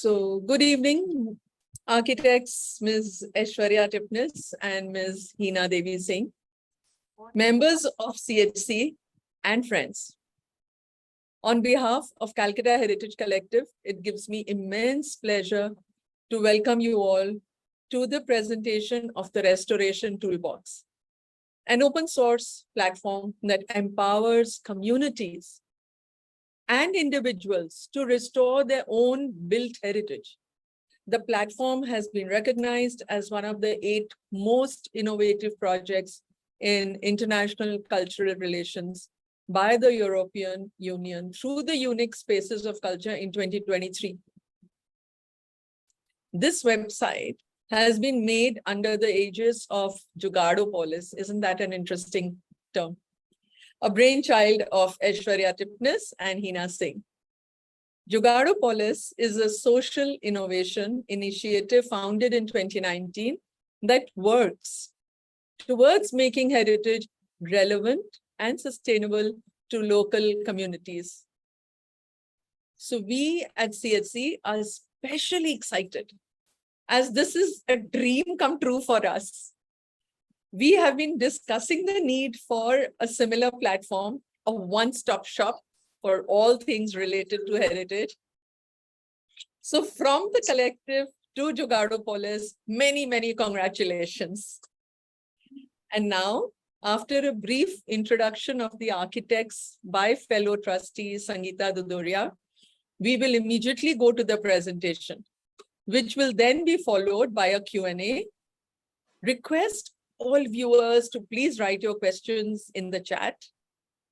So good evening, architects Ms. Aishwarya Tipnis and Ms. Hinna Devi Singh, members of CHC and friends. On behalf of Calcutta Heritage Collective, it gives me immense pleasure to welcome you all to the presentation of the Restoration Toolbox, an open source platform that empowers communities and individuals to restore their own built heritage. The platform has been recognized as one of the 8 most innovative projects in international cultural relations by the European Union through the Unique Spaces of Culture in 2023. This website has been made under the aegis of Jugaadopolis. Isn't that an interesting term? A brainchild of Aishwarya Tipnis and Hinna Singh. Jugaadopolis is a social innovation initiative founded in 2019 that works towards making heritage relevant and sustainable to local communities. So we at CHC are especially excited as this is a dream come true for us. We have been discussing the need for a similar platform, a one-stop shop for all things related to heritage. So from the collective to Jugaadopolis, many, many congratulations. And now, after a brief introduction of the architects by fellow trustee Sangeeta Dudoria, we will immediately go to the presentation, which will then be followed by a Q&A. Request all viewers to please write your questions in the chat.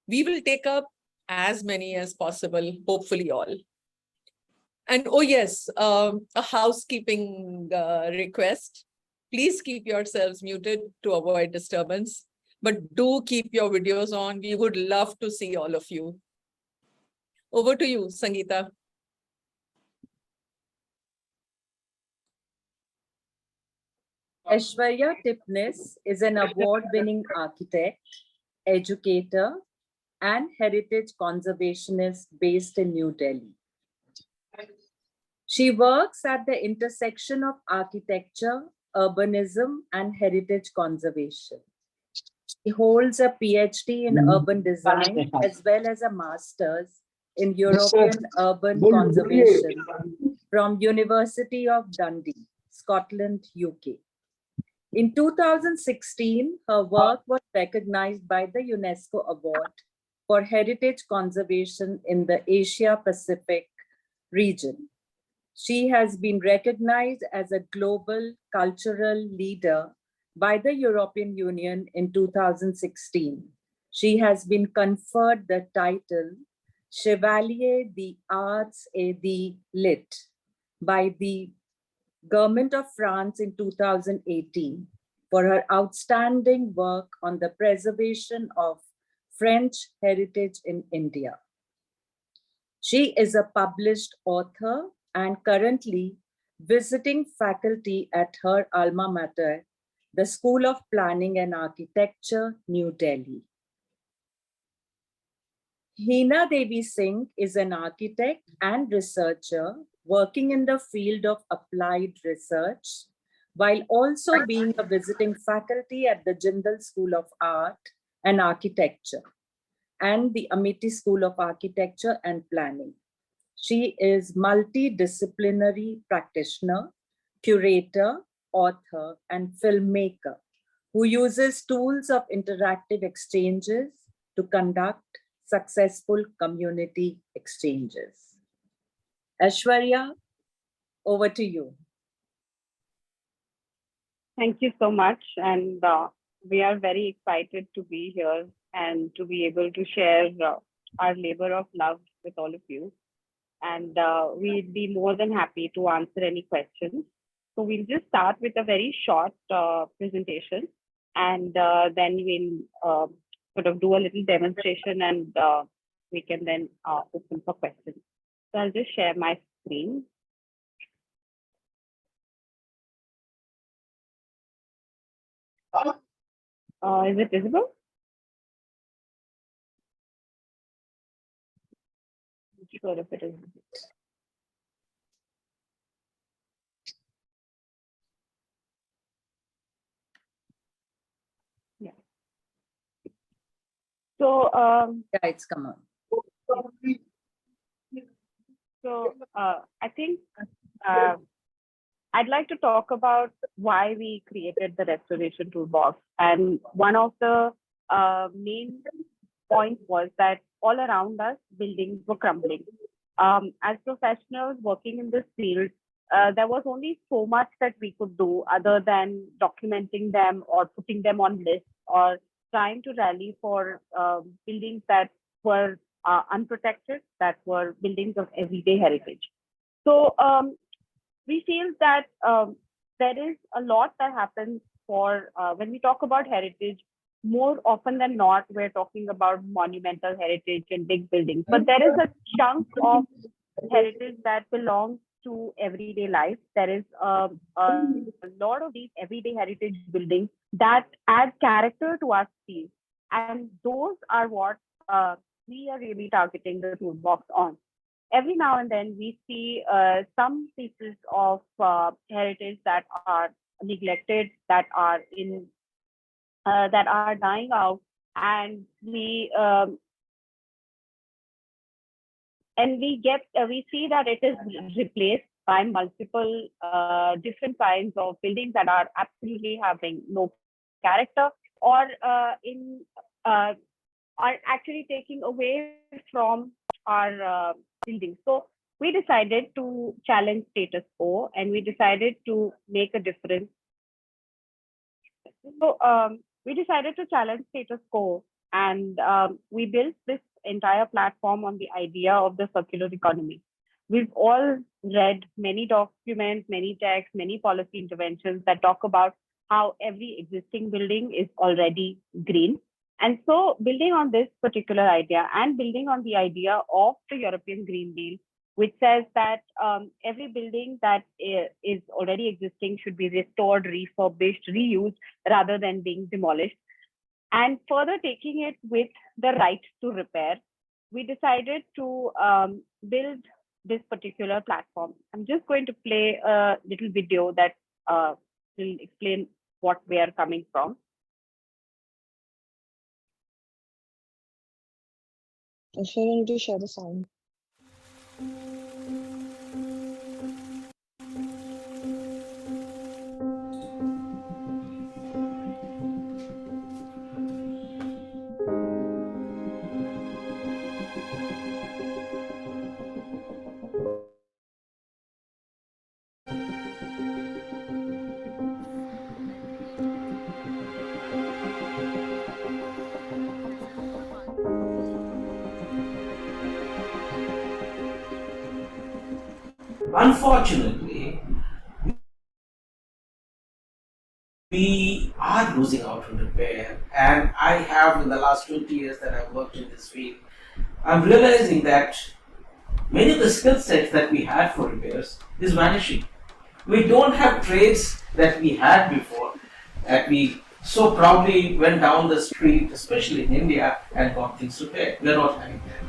We will take up as many as possible, hopefully all. And oh yes, a housekeeping request. Please keep yourselves muted to avoid disturbance, but do keep your videos on. We would love to see all of you. Over to you, Sangeeta. Aishwarya Tipnis is an award-winning architect, educator, and heritage conservationist based in New Delhi. She works at the intersection of architecture, urbanism, and heritage conservation. She holds a PhD in urban design as well as a master's in European urban conservation from University of Dundee, Scotland, UK. In 2016, her work was recognized by the UNESCO Award for Heritage Conservation in the Asia-Pacific region. She has been recognized as a global cultural leader by the European Union in 2016. She has been conferred the title Chevalier des Arts et des Lettres by the Government of France in 2018 for her outstanding work on the preservation of French heritage in India. She is a published author and currently visiting faculty at her alma mater, the School of Planning and Architecture, New Delhi. Hinna Devi Singh is an architect and researcher working in the field of applied research, while also being a visiting faculty at the Jindal School of Art and Architecture and the Amity School of Architecture and Planning. She is multidisciplinary practitioner, curator, author, and filmmaker who uses tools of interactive exchanges to conduct successful community exchanges. Aishwarya, over to you. Thank you so much. And we are very excited to be here and to be able to share our labor of love with all of you. And we'd be more than happy to answer any questions. So we'll just start with a very short presentation, and then we'll sort of do a little demonstration, and we can then open for questions. So I'll just share my screen. Is it visible? I'm sure if it is. So, Yeah, it's come on. I think I'd like to talk about why we created the Restoration Toolbox. And one of the main points was that all around us, buildings were crumbling. As professionals working in this field, there was only so much that we could do other than documenting them or putting them on lists or trying to rally for buildings that were unprotected, that were buildings of everyday heritage. So we feel that there is a lot that happens for when we talk about heritage. More often than not, we're talking about monumental heritage and big buildings, but there is a chunk of heritage that belongs to everyday life. There is a lot of these everyday heritage buildings that add character to our city, and those are what we are really targeting the toolbox on. Every now and then we see some pieces of heritage that are neglected, that are in that are dying out, and we see that it is replaced by multiple different kinds of buildings that are absolutely having no character, or are actually taking away from our buildings. So we decided to challenge status quo, and we decided to make a difference. So we decided to challenge status quo, and we built this entire platform on the idea of the circular economy. We've all read many documents, many texts, many policy interventions that talk about how every existing building is already green. And so building on this particular idea and building on the idea of the European Green Deal, which says that every building that is already existing should be restored, refurbished, reused, rather than being demolished. And further taking it with the right to repair, we decided to build this particular platform. I'm just going to play a little video that will explain what we are coming from. Aishwarya, you need to share the sound. Unfortunately, we are losing out on repair, and I have, in the last 20 years that I've worked in this field, I'm realizing that many of the skill sets that we had for repairs is vanishing. We don't have trades that we had before, that we so proudly went down the street, especially in India, and got things repaired. We're not having that.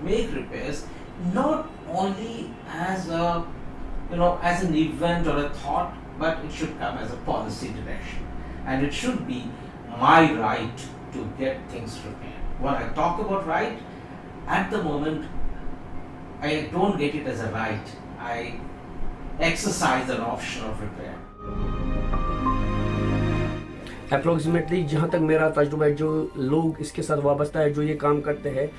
Make repairs not only as a as an event or a thought, but it should come as a policy direction, and it should be my right to get things repaired. When I talk about right, at the moment I don't get it as a right, I exercise an option of repair. Approximately जहाँ तक मेरा तजुर्बा है, जो लोग इसके साथ वाबस्ता है, जो ये काम करते हैं,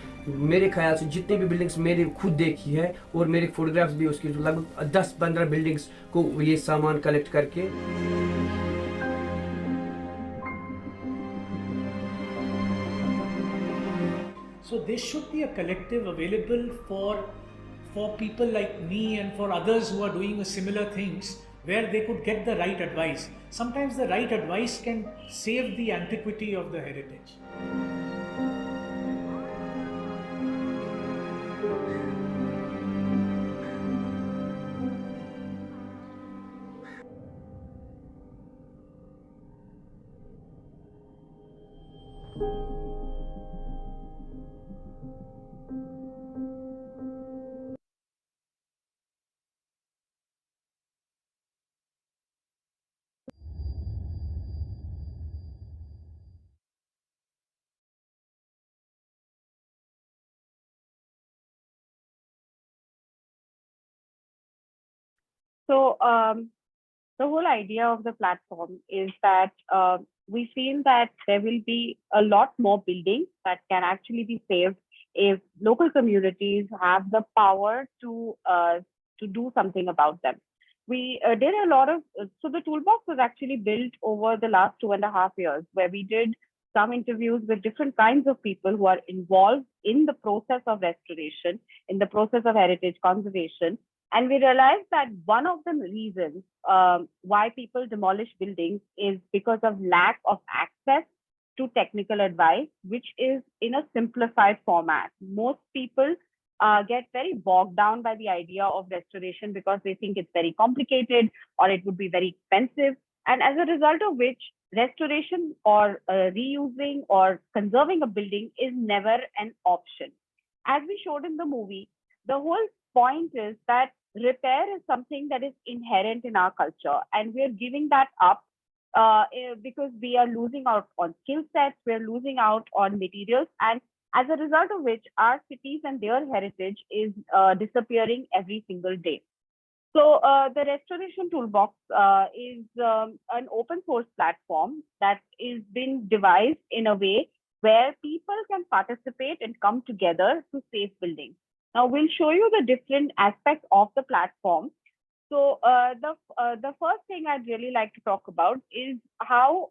मेरे ख्याल से जितनी भी बिल्डिंग्स मैंने खुद देखी है और मेरे फोटोग्राफ्स भी उसकी, लगभग 10-15 बिल्डिंग्स को ये सामान कलेक्ट करके So this should be a collective available for people like me and for others who are doing similar things, where they could get the right advice. Sometimes the right advice can save the antiquity of the heritage. So the whole idea of the platform is that we feel that there will be a lot more buildings that can actually be saved if local communities have the power to do something about them. We did a lot of, so the toolbox was actually built over the last 2.5 years, where we did some interviews with different kinds of people who are involved in the process of restoration, in the process of heritage conservation. And we realized that one of the reasons why people demolish buildings is because of lack of access to technical advice, which is in a simplified format. Most people get very bogged down by the idea of restoration because they think it's very complicated or it would be very expensive. And as a result of which, restoration or reusing or conserving a building is never an option. As we showed in the movie, the whole point is that repair is something that is inherent in our culture, and we're giving that up because we are losing out on skill sets, we're losing out on materials, and as a result of which our cities and their heritage is disappearing every single day. So the Restoration Toolbox is an open source platform that is being devised in a way where people can participate and come together to save buildings. Now we'll show you the different aspects of the platform. So the first thing I'd really like to talk about is how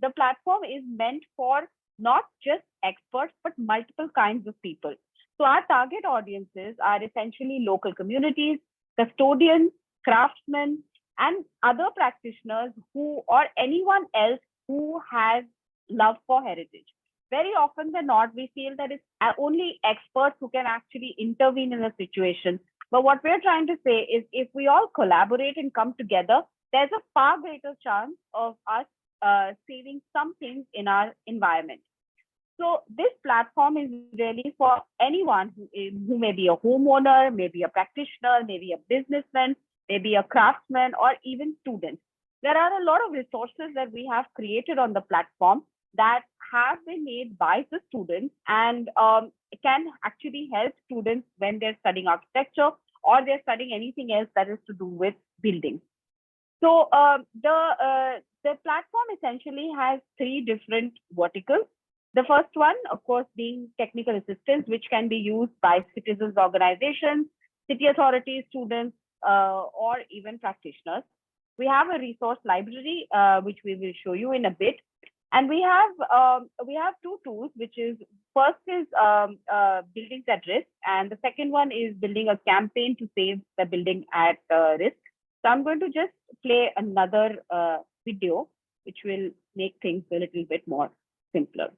the platform is meant for not just experts, but multiple kinds of people. So our target audiences are essentially local communities, custodians, craftsmen, and other practitioners who, or anyone else who has love for heritage. Very often than not, we feel that it's only experts who can actually intervene in a situation. But what we're trying to say is if we all collaborate and come together, there's a far greater chance of us saving some things in our environment. So this platform is really for anyone who may be a homeowner, maybe a practitioner, maybe a businessman, maybe a craftsman, or even students. There are a lot of resources that we have created on the platform that have been made by the students and can actually help students when they're studying architecture or they're studying anything else that is to do with buildings. So the platform essentially has 3 different verticals. The first one, of course, being technical assistance, which can be used by citizens organizations, city authorities, students, or even practitioners. We have a resource library, which we will show you in a bit. And we have 2 tools, which is first is buildings at risk, and the second one is building a campaign to save the building at risk. So I'm going to just play another video, which will make things a little bit more simpler.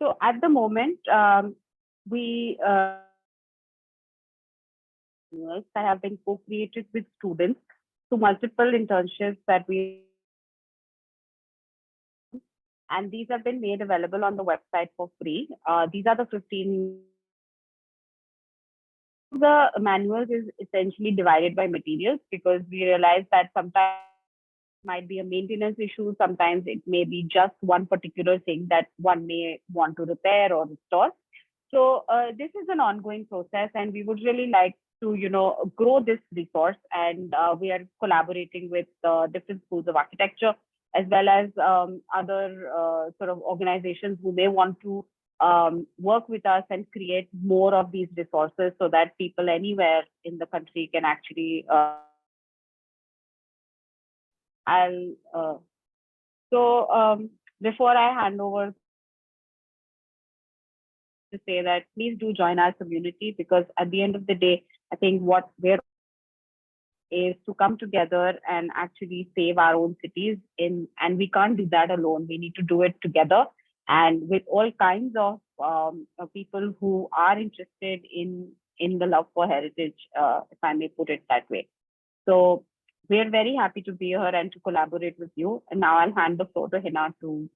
So at the moment, we that have been co-created with students through multiple internships that we, and these have been made available on the website for free. These are the 15. The manuals is essentially divided by materials because we realize that sometimes it might be a maintenance issue, sometimes it may be just one particular thing that one may want to repair or restore. So this is an ongoing process, and we would really like to, grow this resource. And we are collaborating with different schools of architecture, as well as other sort of organizations who may want to work with us and create more of these resources so that people anywhere in the country can actually. Before I hand over to say that please do join our community, because at the end of the day, I think what we're is to come together and actually save our own cities and we can't do that alone. We need to do it together and with all kinds of people who are interested in the love for heritage, if I may put it that way. So we're very happy to be here and to collaborate with you. And now I'll hand the floor to Hinna to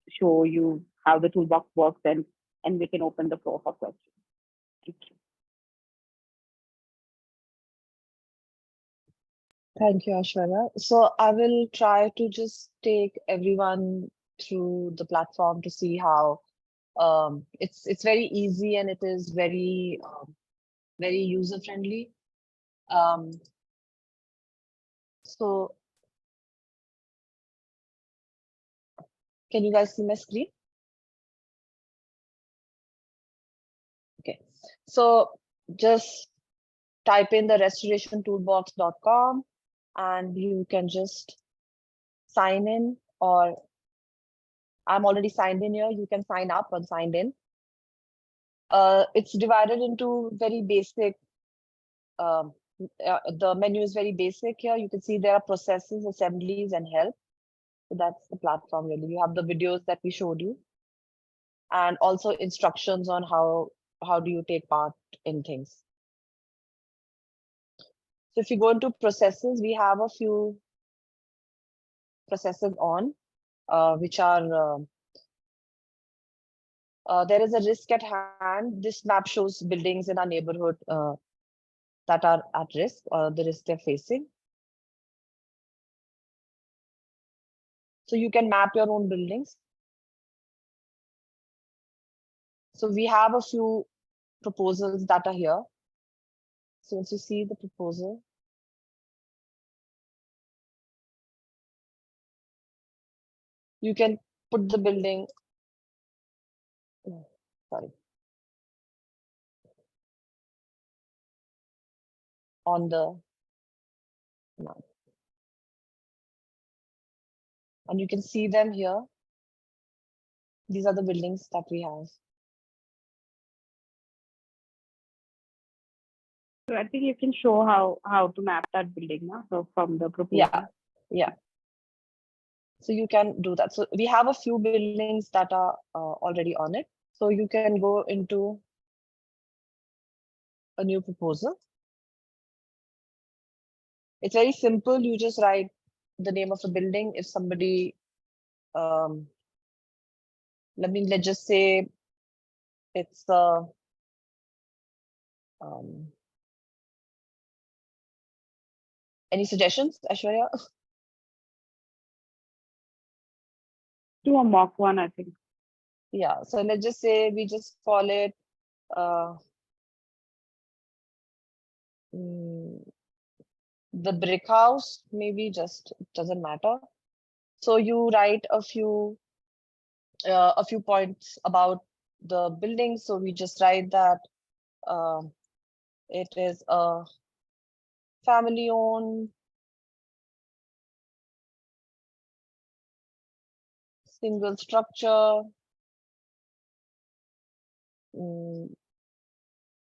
show you how the toolbox works, and we can open the floor for questions. Thank you. Thank you, Aishwarya. So I will try to just take everyone through the platform to see how it's very easy and it is very very user friendly. So can you guys see my screen? Okay, so just type in the restorationtoolbox.com and you can just sign in, or I'm already signed in here. You can sign up and signed in. It's divided into very basic. The menu is very basic here. You can see there are processes, assemblies, and help. So that's the platform really. You have the videos that we showed you, and also instructions on how do you take part in things. So if you go into processes, we have a few processes on, which are there is a risk at hand. This map shows buildings in our neighborhood that are at risk, or the risk they're facing. So you can map your own buildings. So we have a few proposals that are here. So once you see the proposal, you can put the building, sorry, on the map. And you can see them here. These are the buildings that we have. So I think you can show how to map that building now. So from the proposal. Yeah. So you can do that. So we have a few buildings that are already on it. So you can go into a new proposal. It's very simple. You just write the name of the building. If somebody, let's just say it's any suggestions, Aishwarya? Do a mock one, I think. Yeah, so let's just say we just call it the brick house, maybe, just doesn't matter. So you write a few points about the building. So we just write that it is a family owned, single structure,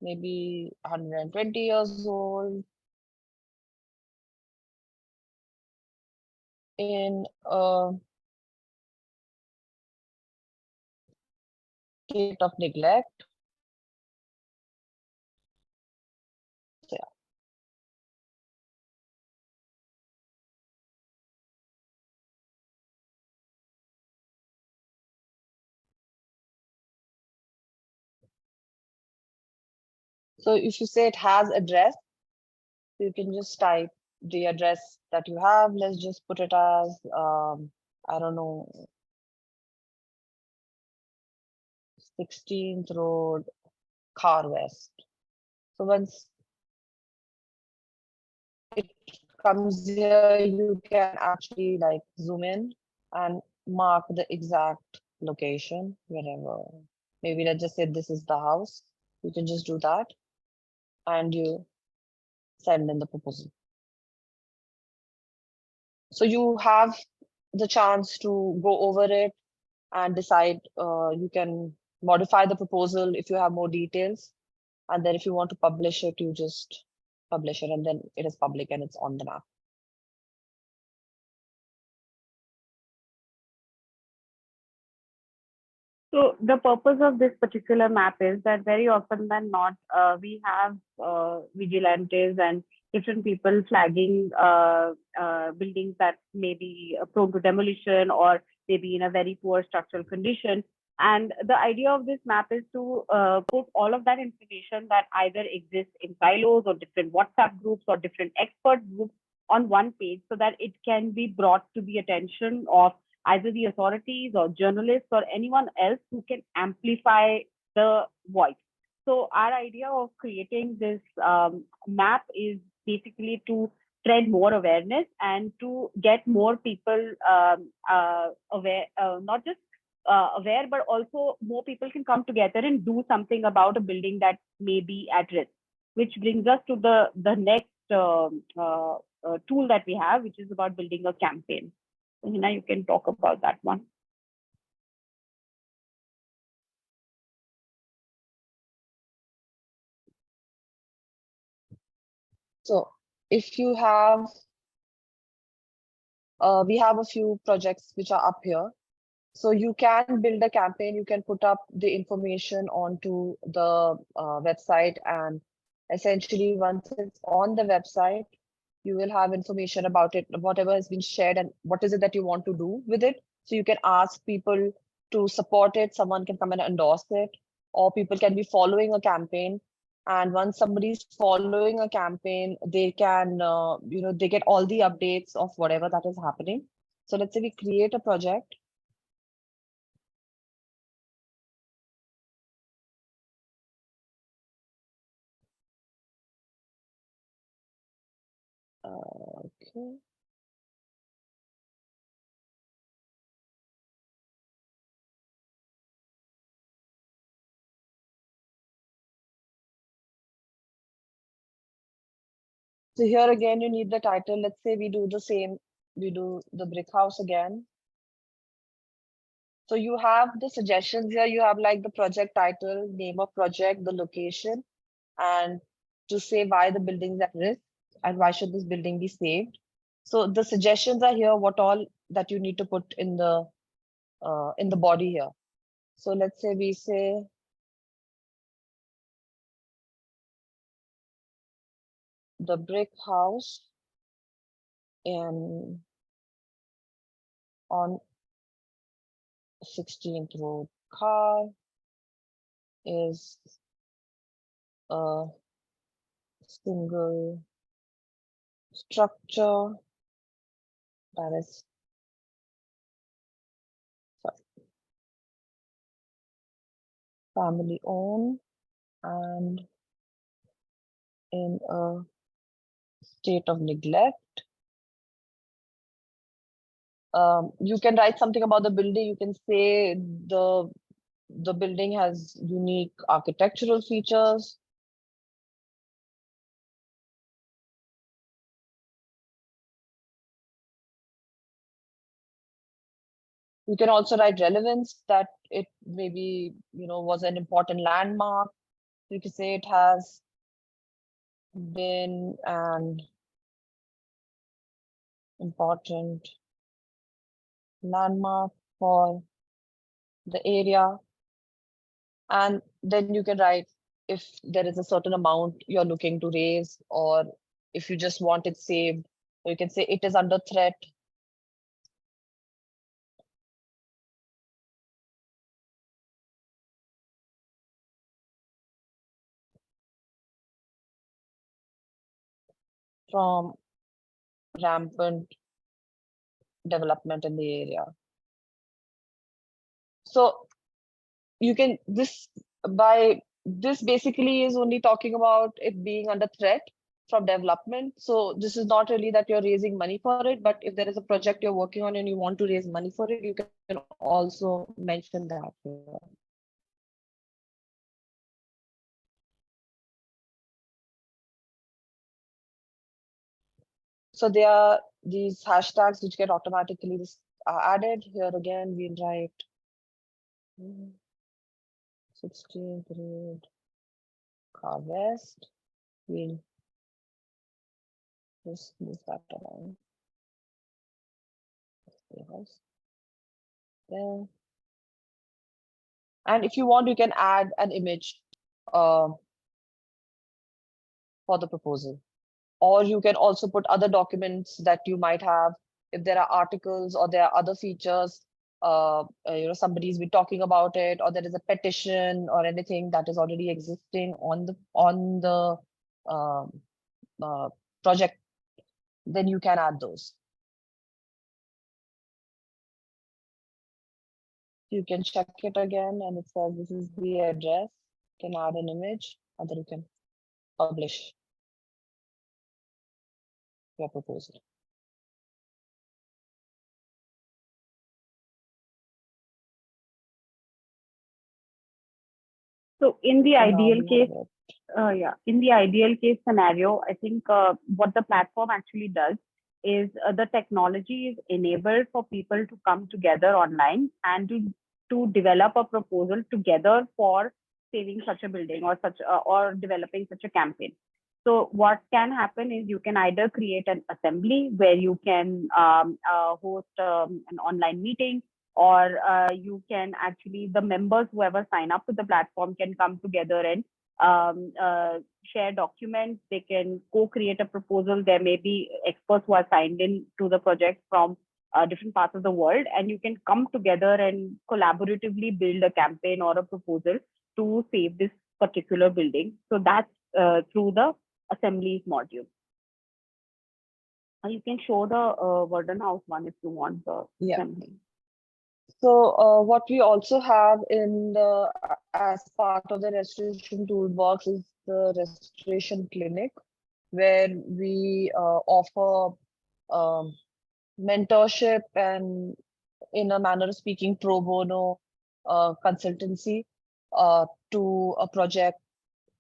maybe 120 years old, in state of neglect. So, yeah. So if you say it has address, you can just type the address that you have. Let's just put it as, I don't know, 16th Road, Car West. So once it comes here, you can actually like zoom in and mark the exact location wherever. Maybe let's just say this is the house. You can just do that and you send in the proposal. So you have the chance to go over it and decide. You can modify the proposal if you have more details. And then if you want to publish it, you just publish it and then it is public and it's on the map. So the purpose of this particular map is that very often than not, we have vigilantes and different people flagging buildings that may be prone to demolition or maybe in a very poor structural condition. And the idea of this map is to put all of that information that either exists in silos or different WhatsApp groups or different expert groups on one page so that it can be brought to the attention of either the authorities or journalists or anyone else who can amplify the voice. So our idea of creating this map is basically to spread more awareness and to get more people aware, not just aware, but also more people can come together and do something about a building that may be at risk, which brings us to the next tool that we have, which is about building a campaign. Hinna, you can talk about that one. So if you have, we have a few projects which are up here. So you can build a campaign, you can put up the information onto the website, and essentially once it's on the website, you will have information about it, whatever has been shared and what is it that you want to do with it. So you can ask people to support it, someone can come and endorse it, or people can be following a campaign. And once somebody's following a campaign, they can, they get all the updates of whatever that is happening. So let's say we create a project. Okay. So here again, you need the title. Let's say we do the same, we do the brick house again. So you have the suggestions here. You have like the project title, name of project, the location, and to say why the building is at risk and why should this building be saved. So the suggestions are here, what all that you need to put in the body here. So let's say we say the brick house on 16th Road Car is a single structure that is family owned and in a state of neglect. You can write something about the building. You can say the building has unique architectural features. You can also write relevance, that it maybe, was an important landmark. You can say it has been an important landmark for the area. And then you can write if there is a certain amount you're looking to raise, or if you just want it saved, you can say it is under threat. From rampant development in the area. So you can, this basically is only talking about it being under threat from development. So this is not really that you're raising money for it, but if there is a project you're working on and you want to raise money for it, you can also mention that here. So there are these hashtags which get automatically added. Here again, we'll write 16th Road, Car West. We'll just move that around. There. And if you want, you can add an image for the proposal. Or you can also put other documents that you might have. If there are articles or there are other features, somebody's been talking about it, or there is a petition or anything that is already existing on the project, then you can add those. You can check it again, and it says this is the address. You can add an image, and then you can publish your proposal. So in the So now ideal we case, have it. in the ideal case scenario, I think what the platform actually does is the technology is enabled for people to come together online and to develop a proposal together for saving such a building or or developing such a campaign. So what can happen is you can either create an assembly where you can host an online meeting, or you can actually, the members, whoever sign up to the platform, can come together and share documents. They can co-create a proposal. There may be experts who are signed in to the project from different parts of the world, and you can come together and collaboratively build a campaign or a proposal to save this particular building. So that's through the assemblies module. You can show the Warden House one if you want the assembly. So what we also have in the as part of the Restoration Toolbox is the Restoration Clinic, where we offer mentorship and, in a manner of speaking, pro bono consultancy to a project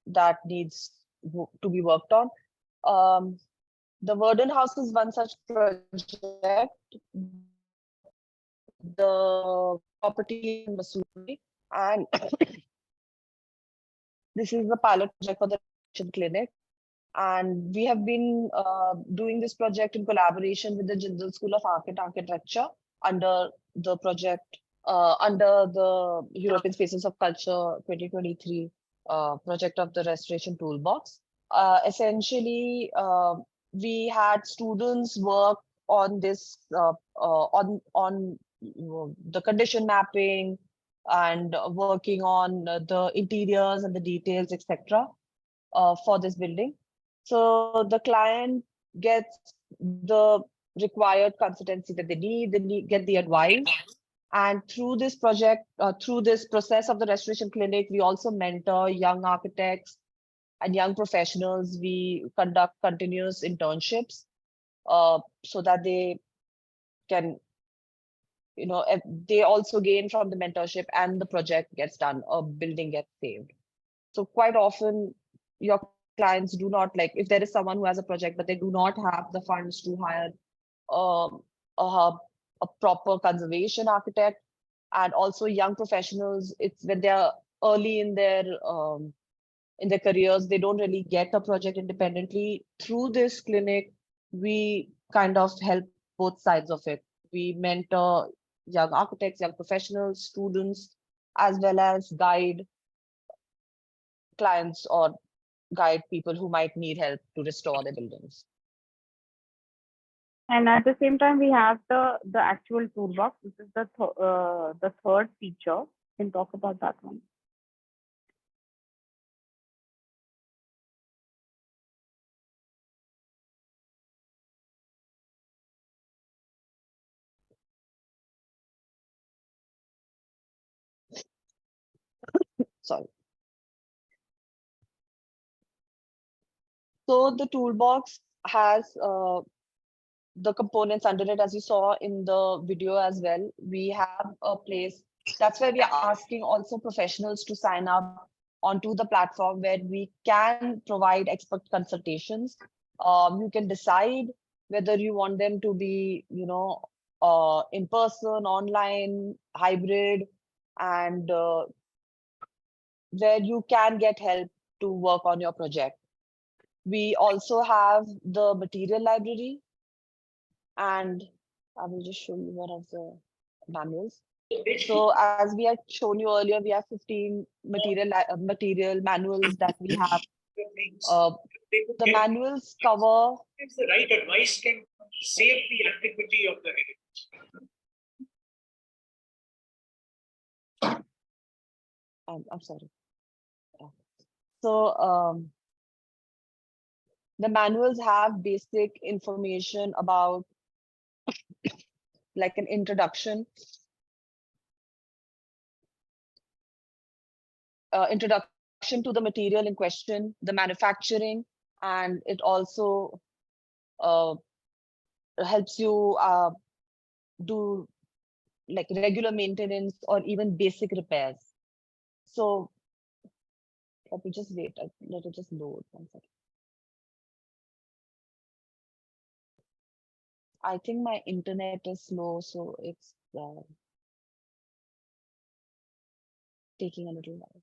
that needs to be worked on. The Warden House is one such project. The property in Missouri, and this is the pilot project for the clinic. And we have been doing this project in collaboration with the Jindal School of Architecture under the project, under the European Spaces of Culture 2023 project of the Restoration Toolbox. Essentially, we had students work on this, on the condition mapping and working on the interiors and the details, etc. For this building. So the client gets the required consultancy that they need, get the advice. And through this project, through this process of the Restoration Clinic, we also mentor young architects and young professionals. We conduct continuous internships so that they can, they also gain from the mentorship, and the project gets done, a building gets saved. So quite often your clients do not, like, if there is someone who has a project but they do not have the funds to hire a proper conservation architect, and also young professionals, it's when they are early in their careers, they don't really get a project independently. Through this clinic, we kind of help both sides of it. We mentor young architects, young professionals, students, as well as guide clients or guide people who might need help to restore their buildings. And at the same time, we have the actual toolbox. This is the third feature. Can talk about that one. Sorry. So the toolbox has the components under it, as you saw in the video as well. We have a place, that's where we are asking also professionals to sign up onto the platform where we can provide expert consultations. You can decide whether you want them to be, in person, online, hybrid, and where you can get help to work on your project. We also have the material library, and I will just show you one of the manuals. So as we had shown you earlier, we have 15 material manuals that we have. The manuals cover. If the right advice can save the antiquity of the heritage. I'm sorry. So the manuals have basic information about like an introduction to the material in question, the manufacturing, and it also helps you do like regular maintenance or even basic repairs. So let me just wait, let it just load 1 second. I think my internet is slow, so it's taking a little while.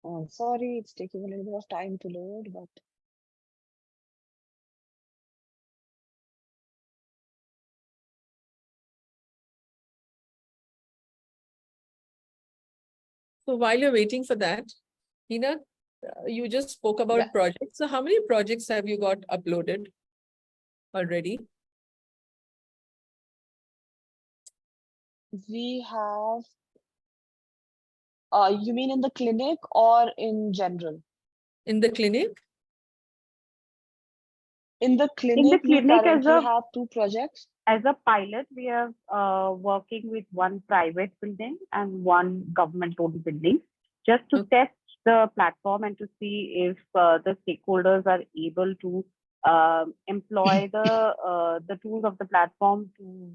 Oh, sorry, it's taking a little bit of time to load, but So while you're waiting for that, Hinna, you just spoke about projects. So how many projects have you got uploaded already? we have, you mean in the clinic or in general? In the clinic? In the clinic, we currently have 2 projects. As a pilot, we are working with one private building and one government-owned building, just to test the platform and to see if the stakeholders are able to employ the tools of the platform to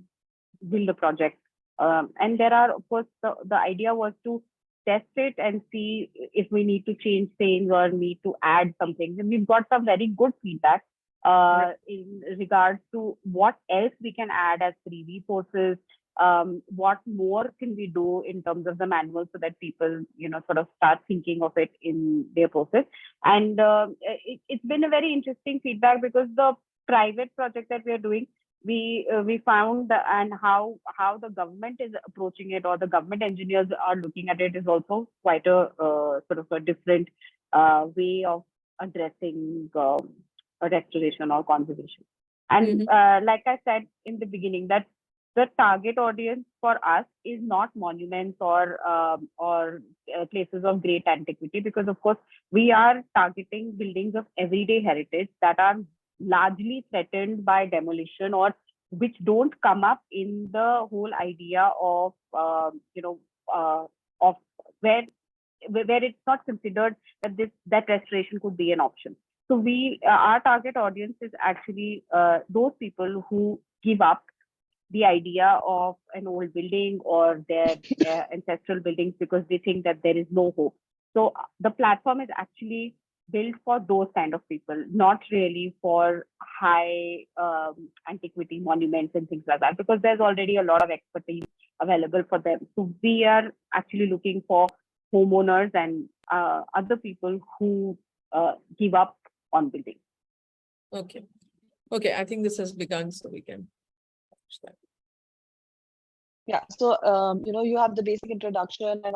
build a project. And there are, of course, the idea was to test it and see if we need to change things or need to add something. And we've got some very good feedback in regards to what else we can add as free resources, what more can we do in terms of the manual so that people, sort of start thinking of it in their process. And it's been a very interesting feedback because the private project that we are doing, we found and how the government is approaching it or the government engineers are looking at it is also quite a sort of a different way of addressing restoration or conservation. And like I said in the beginning, that the target audience for us is not monuments or places of great antiquity, because of course we are targeting buildings of everyday heritage that are largely threatened by demolition or which don't come up in the whole idea of of where it's not considered that restoration could be an option. So our target audience is actually those people who give up the idea of an old building or their ancestral buildings because they think that there is no hope. So the platform is actually built for those kind of people, not really for high antiquity monuments and things like that, because there's already a lot of expertise available for them. So we are actually looking for homeowners and other people who give up on building. Okay. Okay, I think this has begun, so we can start. Yeah, so you have the basic introduction and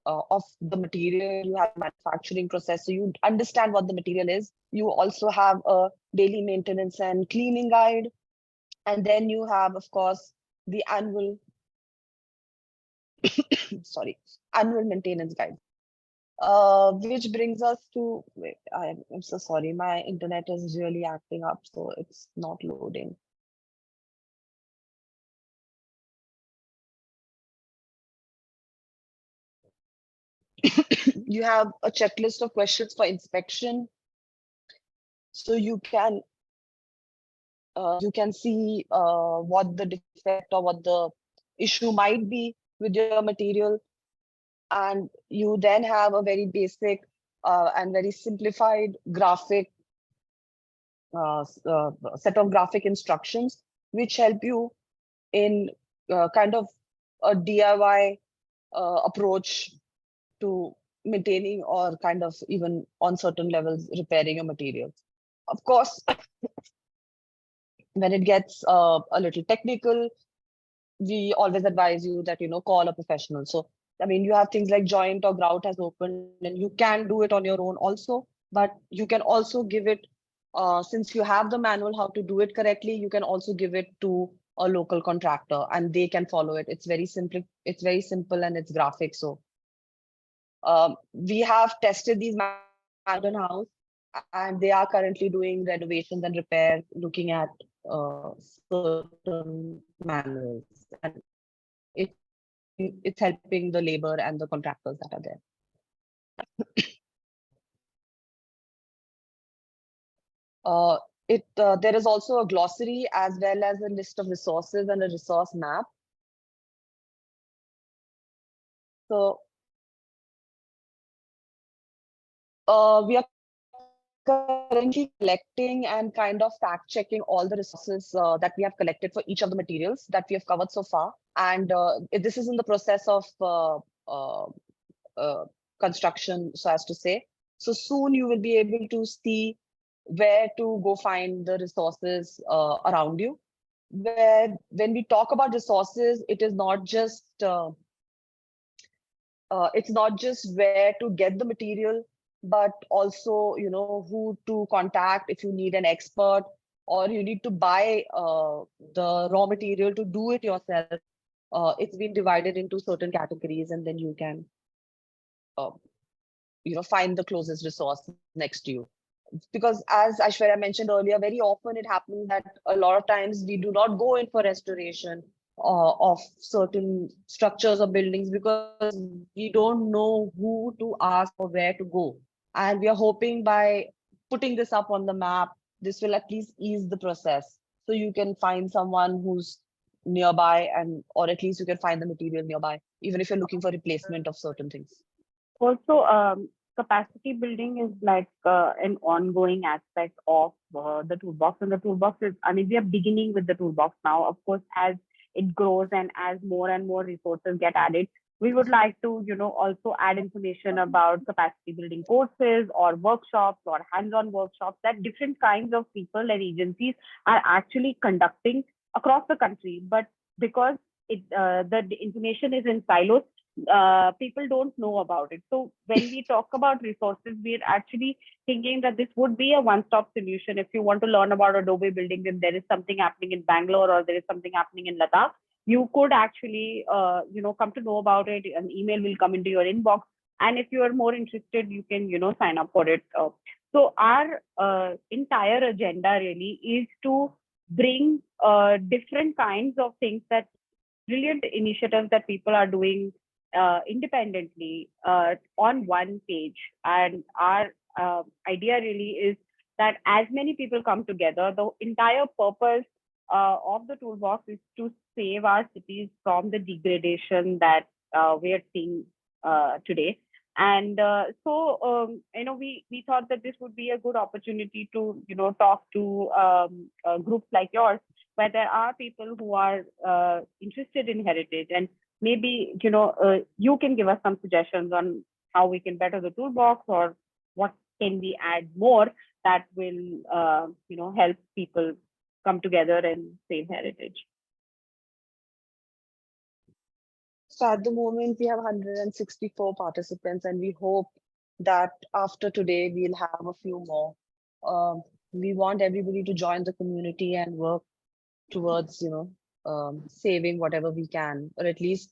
of the material. You have manufacturing process, so you understand what the material is. You also have a daily maintenance and cleaning guide, and then you have, of course, the annual annual maintenance guide. Which brings us to, wait, I'm so sorry, my internet is really acting up, so it's not loading. You have a checklist of questions for inspection. So you can see what the defect or what the issue might be with your material. And you then have a very basic and very simplified graphic set of graphic instructions, which help you in kind of a DIY approach to maintaining or kind of even on certain levels repairing your materials. Of course, when it gets a little technical, we always advise you that, call a professional. So, I mean, you have things like joint or grout has opened, and you can do it on your own also, but you can also give it, since you have the manual how to do it correctly, you can also give it to a local contractor and they can follow it. It's very simple. It's very simple and it's graphic. So we have tested these modern house, and they are currently doing renovations and repairs, looking at certain manuals, and it's helping the labor and the contractors that are there. There is also a glossary as well as a list of resources and a resource map. So we are currently collecting and kind of fact checking all the resources that we have collected for each of the materials that we have covered so far. And this is in the process of construction, so as to say. So soon you will be able to see where to go find the resources around you. When we talk about resources, it is not just where to get the material, but also, who to contact if you need an expert or you need to buy the raw material to do it yourself. It's been divided into certain categories, and then you can, find the closest resource next to you. Because as Aishwarya mentioned earlier, very often it happens that a lot of times we do not go in for restoration of certain structures or buildings because we don't know who to ask or where to go. And we are hoping by putting this up on the map, this will at least ease the process. So you can find someone who's nearby, or at least you can find the material nearby, even if you're looking for replacement of certain things. Also, capacity building is like an ongoing aspect of the toolbox. And the toolbox is, we are beginning with the toolbox now. Of course, as it grows and as more and more resources get added, we would like to, also add information about capacity building courses or workshops or hands-on workshops that different kinds of people and agencies are actually conducting across the country. But because the information is in silos, people don't know about it. So when we talk about resources, we're actually thinking that this would be a one-stop solution. If you want to learn about adobe building, if there is something happening in Bangalore or there is something happening in Ladakh, you could actually, come to know about it. An email will come into your inbox. And if you are more interested, you can, sign up for it. So our entire agenda really is to bring different kinds of things, that brilliant initiatives that people are doing independently on one page. And our idea really is that as many people come together, the entire purpose of the toolbox is to save our cities from the degradation that we are seeing today. And we thought that this would be a good opportunity to, talk to groups like yours, where there are people who are interested in heritage, and maybe, you can give us some suggestions on how we can better the toolbox, or what can we add more that will, help people come together and save heritage. So at the moment, we have 164 participants, and we hope that after today, we'll have a few more. We want everybody to join the community and work towards, saving whatever we can, or at least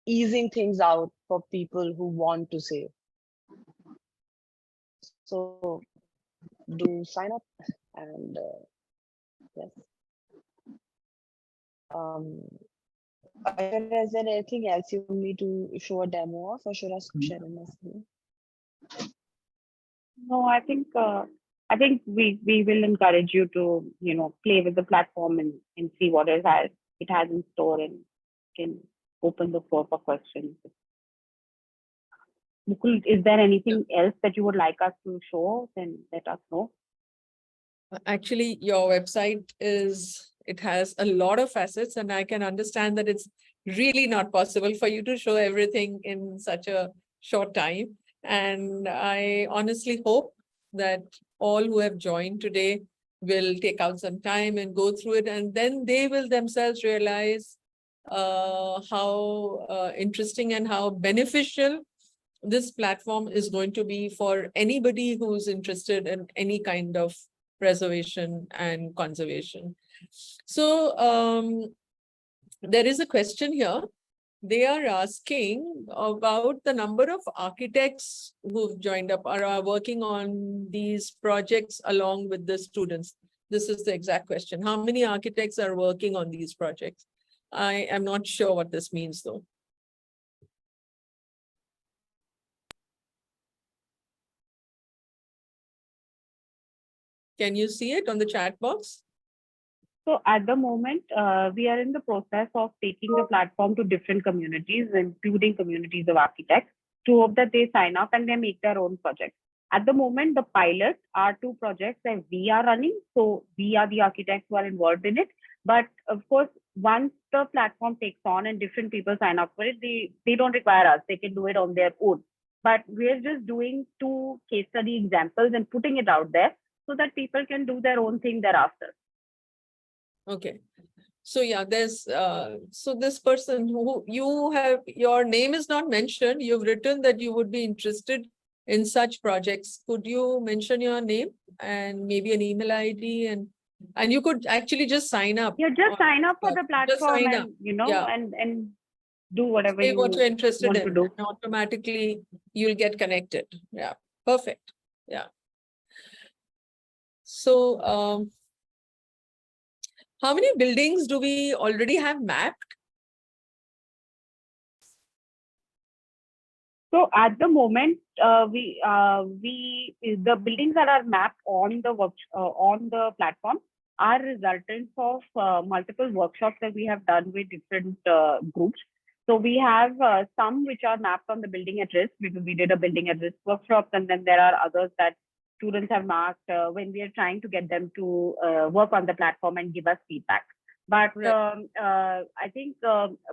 easing things out for people who want to save. So do sign up, and yes. Is there anything else you want me to show a demo of, or should I share in my screen? No, I think we will encourage you to, play with the platform and see what it has in store, and can open the floor for questions. Mukul, is there anything else that you would like us to show? Then let us know. Actually, your website it has a lot of facets, and I can understand that it's really not possible for you to show everything in such a short time. And I honestly hope that all who have joined today will take out some time and go through it, and then they will themselves realize how interesting and how beneficial this platform is going to be for anybody who's interested in any kind of preservation and conservation. So there is a question here. They are asking about the number of architects who've joined up or are working on these projects along with the students. This is the exact question. How many architects are working on these projects? I am not sure what this means, though. Can you see it on the chat box? So at the moment, we are in the process of taking the platform to different communities, including communities of architects, to hope that they sign up and they make their own projects. At the moment, the pilots are 2 projects that we are running. So we are the architects who are involved in it. But of course, once the platform takes on and different people sign up for it, they don't require us. They can do it on their own. But we're just doing 2 case study examples and putting it out there so that people can do their own thing thereafter. Okay. So yeah, there's so this person who your name is not mentioned. You've written that you would be interested in such projects. Could you mention your name and maybe an email ID, and you could actually just sign up. Yeah, just sign up for the platform, and and do whatever say what you're interested want in, to do. and automatically you'll get connected. Yeah, perfect. Yeah. So how many buildings do we already have mapped? So at the moment, the buildings that are mapped on the platform are resultants of multiple workshops that we have done with different groups. So we have some which are mapped on the building at risk, because we did a building at risk workshop, and then there are others that students have marked when we are trying to get them to work on the platform and give us feedback. But I think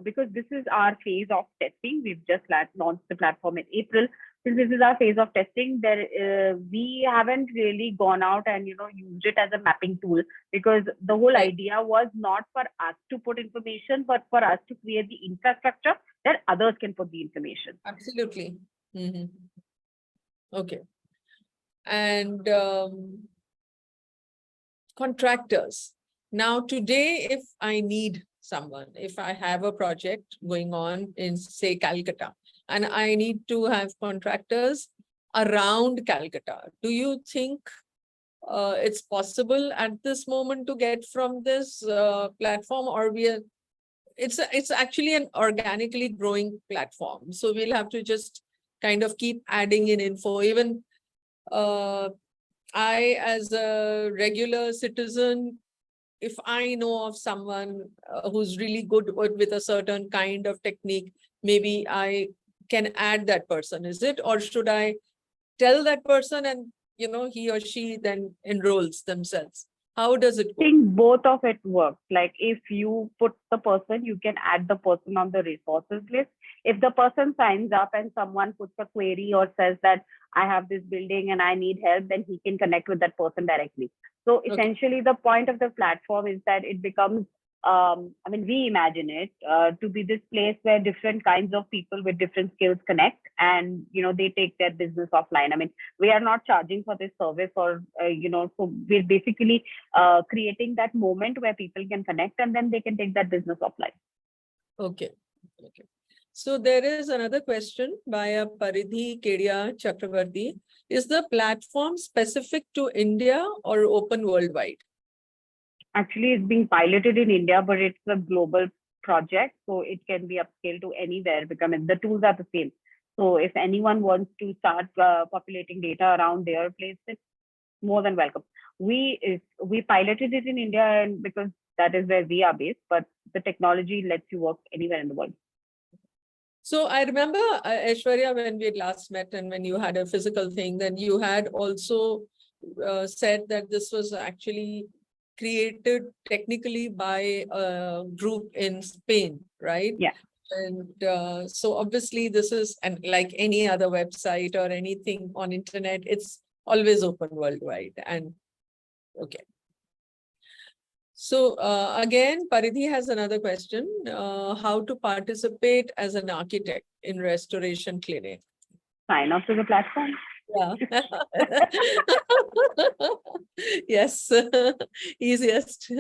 because this is our phase of testing, we've just launched the platform in April. Since this is our phase of testing, we haven't really gone out and used it as a mapping tool, because the whole idea was not for us to put information, but for us to create the infrastructure that others can put the information. Absolutely. Mm-hmm. Okay. And contractors. Now, today, if I need someone, if I have a project going on in, say, Calcutta, and I need to have contractors around Calcutta, do you think it's possible at this moment to get from this platform, or it's actually an organically growing platform? So we'll have to just kind of keep adding in info. Even I, as a regular citizen, if I know of someone who's really good with a certain kind of technique, maybe I can add that person, is it? Or should I tell that person and, he or she then enrolls themselves? How does it I go? think both of it works. Like if you put the person, you can add the person on the resources list. If the person signs up and someone puts a query or says that I have this building and I need help, then he can connect with that person directly. So essentially, the point of the platform is that it becomes, we imagine it to be this place where different kinds of people with different skills connect, and they take their business offline. We are not charging for this service, or so we're basically creating that moment where people can connect and then they can take that business offline. Okay. So there is another question by a Paridhi Kedia Chakravarti. Is the platform specific to India or open worldwide? Actually, it's being piloted in India, but it's a global project, so it can be upscaled to anywhere because the tools are the same. So if anyone wants to start populating data around their place, it's more than welcome. We piloted it in India, and because that is where we are based, but the technology lets you work anywhere in the world. So I remember, Aishwarya, when we had last met and when you had a physical thing, then you had also said that this was actually created technically by a group in Spain, right? Yeah. And so obviously this is, and like any other website or anything on internet, it's always open worldwide. And okay. So again, Paridhi has another question. How to participate as an architect in restoration clinic? Sign up to the platform. Yeah. Yes, easiest.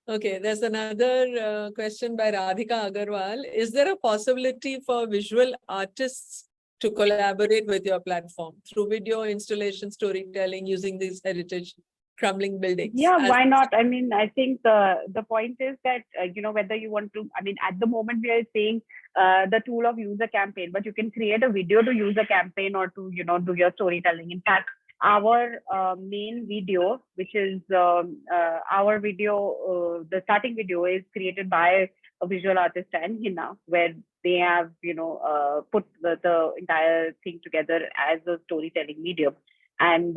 Okay, there's another question by Radhika Agarwal. Is there a possibility for visual artists to collaborate with your platform through video installation, storytelling, using these heritage crumbling buildings? Yeah, why not? I think the point is that, whether you want to, at the moment we are saying the tool of user campaign, but you can create a video to use a campaign or to, do your storytelling. In fact, our main video, which is our video, the starting video is created by a visual artist and Hinna, where they have, put the entire thing together as a storytelling medium. And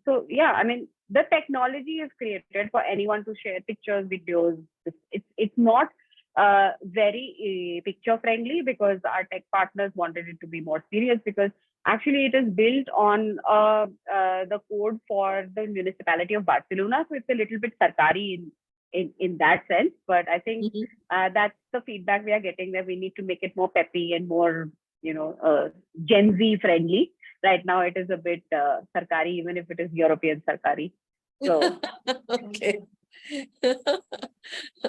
so, yeah, the technology is created for anyone to share pictures, videos. It's not very picture friendly because our tech partners wanted it to be more serious, because actually it is built on the code for the municipality of Barcelona. So it's a little bit sarkari in that sense. But I think that's the feedback we are getting, that we need to make it more peppy and more, Gen Z friendly. Right now it is a bit sarkari, even if it is European sarkari. So okay.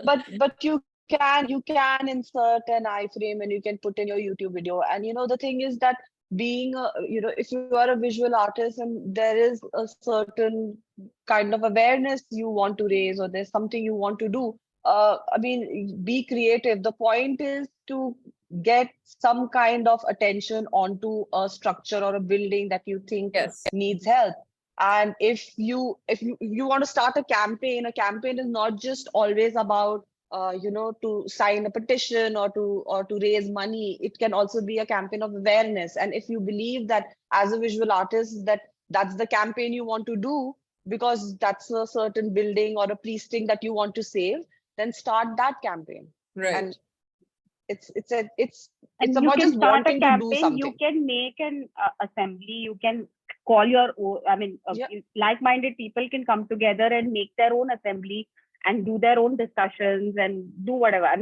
but you can insert an iframe and you can put in your YouTube video. And the thing is that being if you are a visual artist and there is a certain kind of awareness you want to raise, or there's something you want to do, be creative. The point is to get some kind of attention onto a structure or a building that you think needs help. And if you want to start a campaign is not just always about to sign a petition or to raise money. It can also be a campaign of awareness. And if you believe that as a visual artist that's the campaign you want to do, because that's a certain building or a precinct that you want to save, then start that campampign. Right. And it's and about you can just start a wanting to do campaign. something. You can make an assembly. You can call your own. Like-minded people can come together and make their own assembly and do their own discussions and do whatever.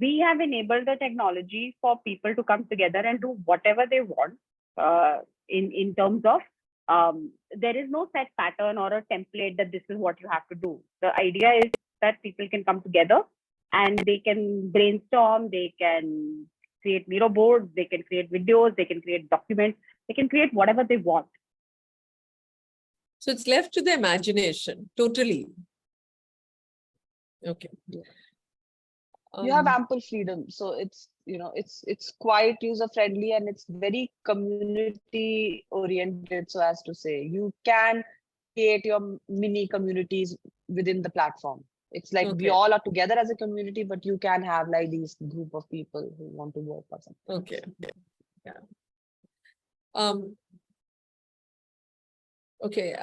We have enabled the technology for people to come together and do whatever they want. In terms of there is no set pattern or a template that this is what you have to do. The idea is that people can come together and they can brainstorm, they can create Miro boards, they can create videos, they can create documents, they can create whatever they want. So it's left to the imagination, totally. Okay. You have ample freedom. So it's, it's quite user friendly and it's very community oriented, so as to say. You can create your mini communities within the platform. It's like we all are together as a community, but you can have like these group of people who want to work or something. Okay. Okay,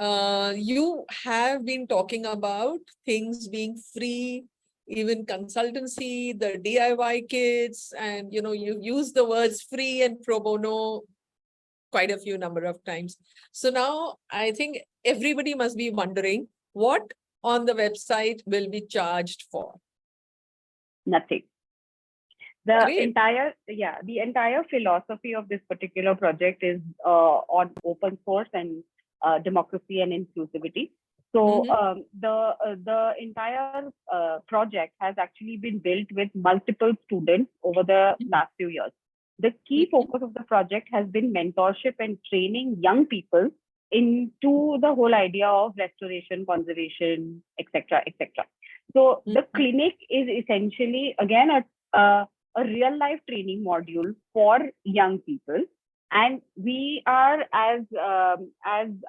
you have been talking about things being free, even consultancy, the DIY kits, and you use the words free and pro bono quite a few number of times. So now I think everybody must be wondering what on the website will be charged for. Nothing. The Great. entire philosophy of this particular project is on open source and democracy and inclusivity. So the entire project has actually been built with multiple students over the last few years. The key focus of the project has been mentorship and training young people into the whole idea of restoration, conservation, etc., etc. So the clinic is essentially, again, a real life training module for young people, and we are as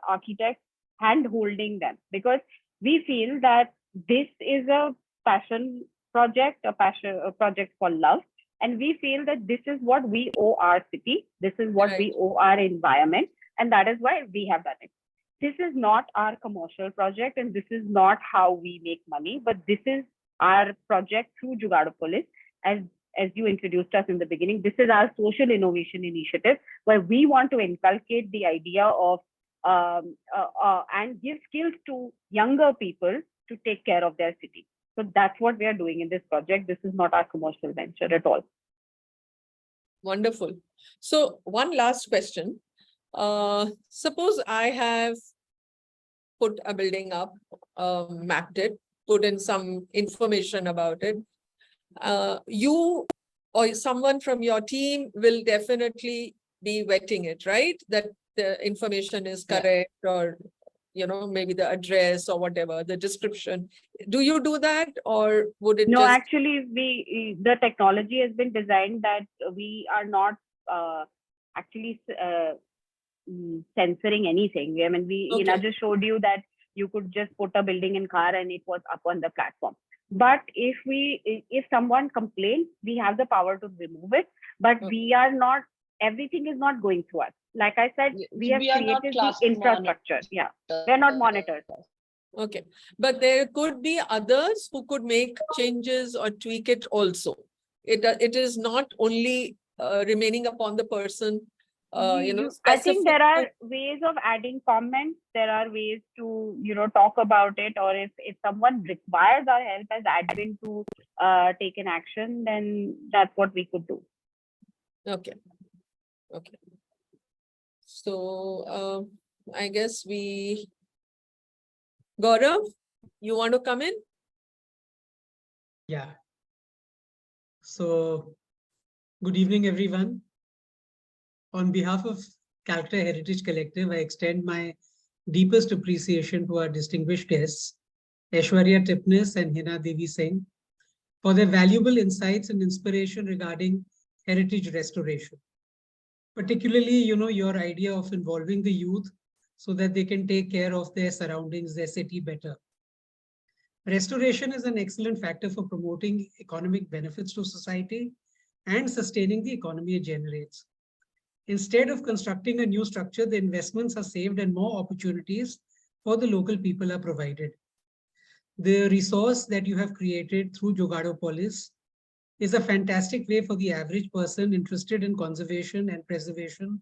architects hand holding them, because we feel that this is a passion project, a project for love, and we feel that this is what we owe our city, this is what we owe our environment, and that is why we have done it. This is not our commercial project, and this is not how we make money, but this is our project through Jugaadopolis. As you introduced us in the beginning, this is our social innovation initiative where we want to inculcate the idea of and give skills to younger people to take care of their city. So that's what we are doing in this project. This is not our commercial venture at all. Wonderful. So one last question. Suppose I have put a building up, mapped it, put in some information about it. You or someone from your team will definitely be vetting it, right? That the information is correct, or maybe the address or whatever, the description. Do you do that, or would it? No, actually, the technology has been designed that we are not actually censoring anything. I mean, Hinna just showed you that you could just put a building in car and it was up on the platform. But if someone complains, we have the power to remove it. But we are not, everything is not going through us. Like I said, we have created the infrastructure. Yeah, we're not monitors. Okay, but there could be others who could make changes or tweak it also. It is not only remaining upon the person. I think there are ways of adding comments. There are ways to talk about it, or if someone requires our help as admin to take an action, then that's what we could do. Okay. So I guess Gaurav, you want to come in? Yeah. So good evening, everyone. On behalf of Calcutta Heritage Collective, I extend my deepest appreciation to our distinguished guests, Aishwarya Tipnis and Hinna Devi Singh, for their valuable insights and inspiration regarding heritage restoration. Particularly, your idea of involving the youth so that they can take care of their surroundings, their city better. Restoration is an excellent factor for promoting economic benefits to society and sustaining the economy it generates. Instead of constructing a new structure, the investments are saved and more opportunities for the local people are provided. The resource that you have created through Jugaadopolis is a fantastic way for the average person interested in conservation and preservation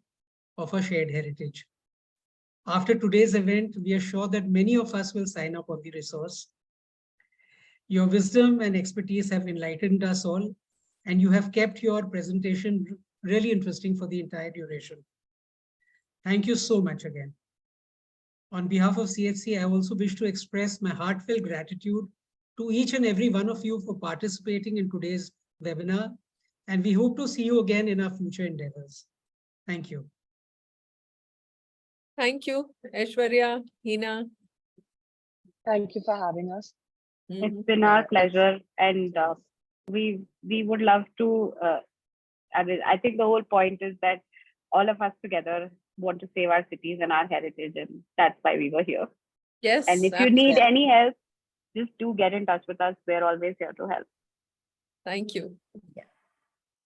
of a shared heritage. After today's event, we are sure that many of us will sign up on the resource. Your wisdom and expertise have enlightened us all, and you have kept your presentation really interesting for the entire duration. Thank you so much again. On behalf of CHC, I also wish to express my heartfelt gratitude to each and every one of you for participating in today's webinar, and we hope to see you again in our future endeavors. Thank you. Thank you, Aishwarya, Hinna. Thank you for having us. It's been our pleasure, and we would love to. I think the whole point is that all of us together want to save our cities and our heritage, and that's why we were here. Yes. And if you need any help, just do get in touch with us. We're always here to help. Thank you. Yeah.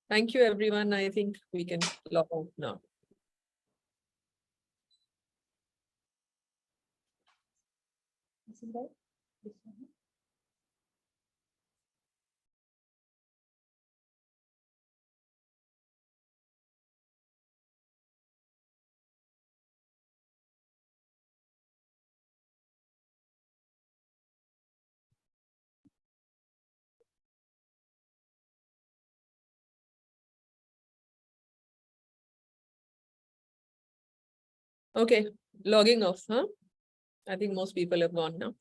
Thank you, everyone. I think we can log out now. Okay, logging off, huh? I think most people have gone now.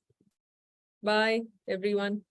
Bye, everyone.